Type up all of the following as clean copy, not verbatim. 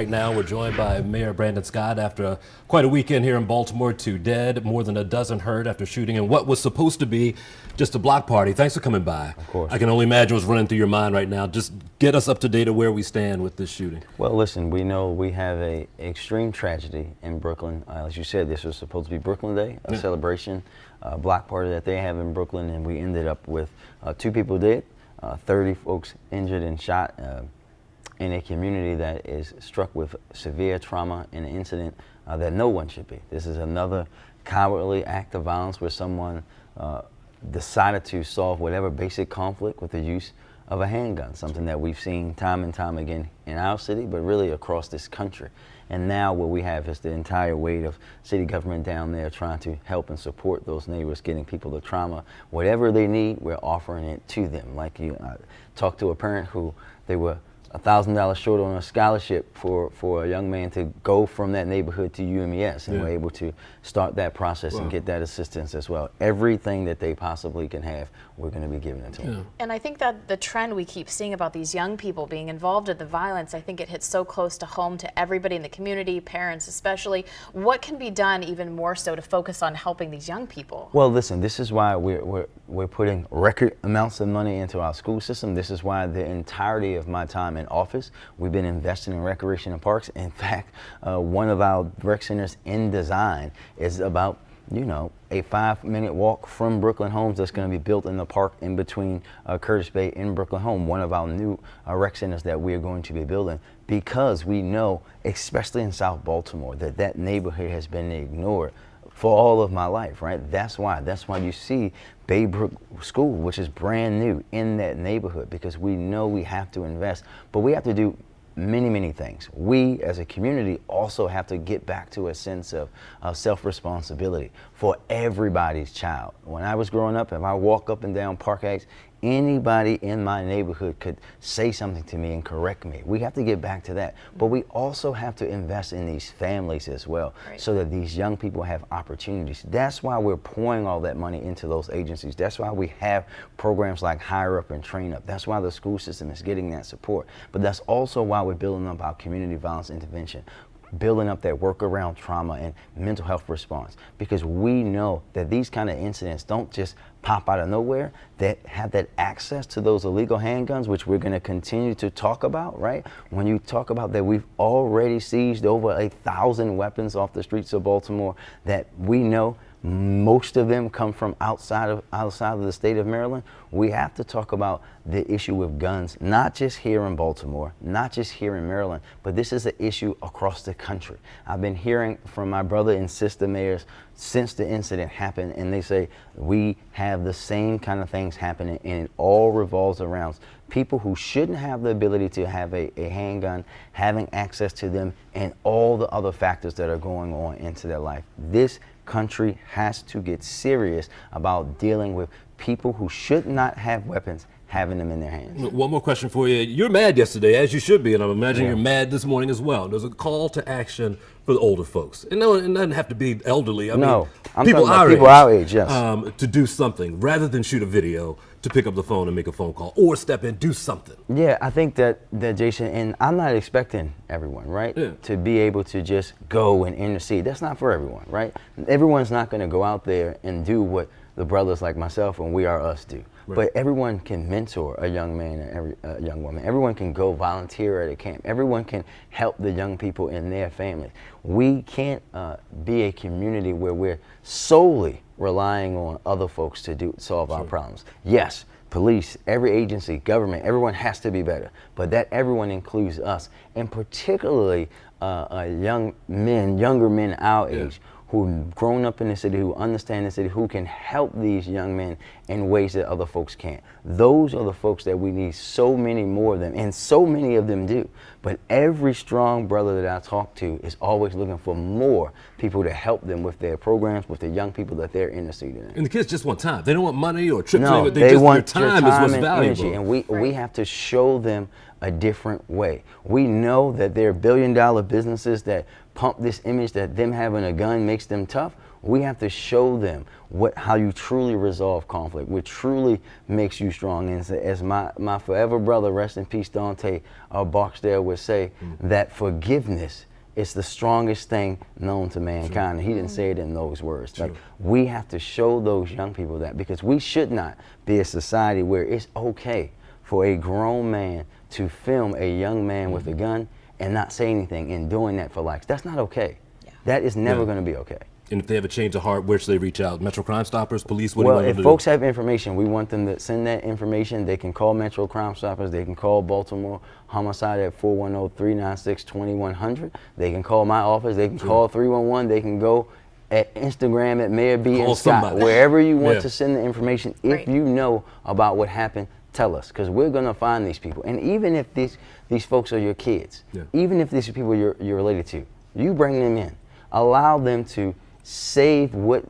right now. We're joined by Mayor Brandon Scott after quite a weekend here in Baltimore. 2 dead, more than a dozen hurt after shooting in what was supposed to be just a block party. Thanks for coming by. Of course. I can only imagine what's running through your mind right now. Just get us up to date of where we stand with this shooting. Well, listen, we know we have a extreme tragedy in Brooklyn. As you said, this was supposed to be Brooklyn Day, a celebration, block party that they have in Brooklyn, and we ended up with 2 people dead, 30 folks injured and shot in a community that is struck with severe trauma in an incident that no one should be. This is another cowardly act of violence where someone decided to solve whatever basic conflict with the use of a handgun, something that we've seen time and time again in our city, but really across this country. And now what we have is the entire weight of city government down there trying to help and support those neighbors, getting people the trauma. Whatever they need, we're offering it to them. Like you talked to a parent who they were $1,000 short on a scholarship for a young man to go from that neighborhood to UMES, and we're able to start that process and get that assistance as well. Everything that they possibly can have, we're going to be giving it to them. And I think that the trend we keep seeing about these young people being involved in the violence, I think it hits so close to home to everybody in the community, parents especially. What can be done even more so to focus on helping these young people? Well, listen, this is why we're putting record amounts of money into our school system. This is why the entirety of my time in office, we've been investing in recreation and parks. In fact, one of our rec centers in design is about, you know, a 5-minute walk from Brooklyn Homes that's going to be built in the park in between Curtis Bay and Brooklyn Home, one of our new rec centers that we're going to be building, because we know, especially in South Baltimore, that that neighborhood has been ignored for all of my life, right? That's why you see Baybrook School, which is brand new in that neighborhood, because we know we have to invest, but we have to do many things. We as a community also have to get back to a sense of self-responsibility for everybody's child. When I was growing up, if I walk up and down Park Heights, anybody in my neighborhood could say something to me and correct me. We have to get back to that. But we also have to invest in these families as well, so that these young people have opportunities. That's why we're pouring all that money into those agencies. That's why we have programs like Hire Up and Train Up. That's why the school system is getting that support. But that's also why we're building up our community violence intervention, building up that work around trauma and mental health response, because we know that these kind of incidents don't just pop out of nowhere, that have that access to those illegal handguns, which we're going to continue to talk about, right? When you talk about that, we've already seized over 1,000 weapons off the streets of Baltimore that we know most of them come from outside of the state of Maryland. We have to talk about the issue with guns, not just here in Baltimore, not just here in Maryland, but this is an issue across the country. I've been hearing from my brother and sister mayors since the incident happened, and they say we have the same kind of things happening, and it all revolves around people who shouldn't have the ability to have a handgun, having access to them, and all the other factors that are going on into their life. This country has to get serious about dealing with people who should not have weapons having them in their hands. One more question for you. You're mad yesterday, as you should be, and I'm imagining you're mad this morning as well. There's a call to action for the older folks. And no, it doesn't have to be elderly. I mean, I'm people talking about people our age, yes. To do something, rather than shoot a video, to pick up the phone and make a phone call, or step in, do something. Yeah, I think that Jason, and I'm not expecting everyone, right, to be able to just go and intercede. That's not for everyone, right? Everyone's not going to go out there and do what the brothers like myself and We Are Us do. But everyone can mentor a young man and a young woman. Everyone can go volunteer at a camp. Everyone can help the young people in their families. We can't be a community where we're solely relying on other folks to solve our problems. Yes, police, every agency, government, everyone has to be better. But that everyone includes us, and particularly younger men our age, who've grown up in the city, who understand the city, who can help these young men in ways that other folks can't. Those are the folks that we need so many more of them, and so many of them do. But every strong brother that I talk to is always looking for more people to help them with their programs, with the young people that they're interceding in. And the kids just want time. They don't want money or trips. No, they just want your time time is what's and valuable. energy, and we have to show them a different way. We know that there are billion-dollar businesses that pump this image that them having a gun makes them tough. We have to show them how you truly resolve conflict, what truly makes you strong. And as my forever brother, rest in peace, Dante Barksdale would say, that forgiveness is the strongest thing known to mankind. And he didn't say it in those words. Like, we have to show those young people that, because we should not be a society where it's okay for a grown man to film a young man with a gun and not say anything and doing that for likes. That's not okay. That is never going to be okay. And if they have a change of heart, where should they reach out? Metro Crime Stoppers, police? What Well, do you want if them to folks do? have information, we want them to send that information. They can call Metro Crime Stoppers. They can call Baltimore Homicide at 410-396-2100. They can call my office. They can call 311. They can go at Instagram at Mayor B Call and Scott. somebody. Wherever you want Yeah. to send the information. If Great. you know about what happened, tell us, because we're going to find these people. And even if these folks are your kids, even if these are people you're related to, you bring them in. Allow them to save what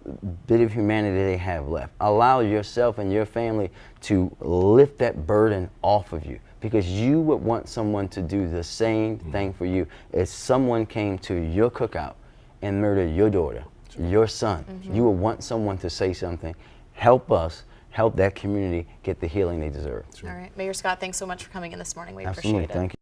bit of humanity they have left. Allow yourself and your family to lift that burden off of you, because you would want someone to do the same thing for you as someone came to your cookout and murdered your daughter, your son. You would want someone to say something. Help us help that community get the healing they deserve. All right, Mayor Scott, thanks so much for coming in this morning. We Absolutely. appreciate it. Thank you.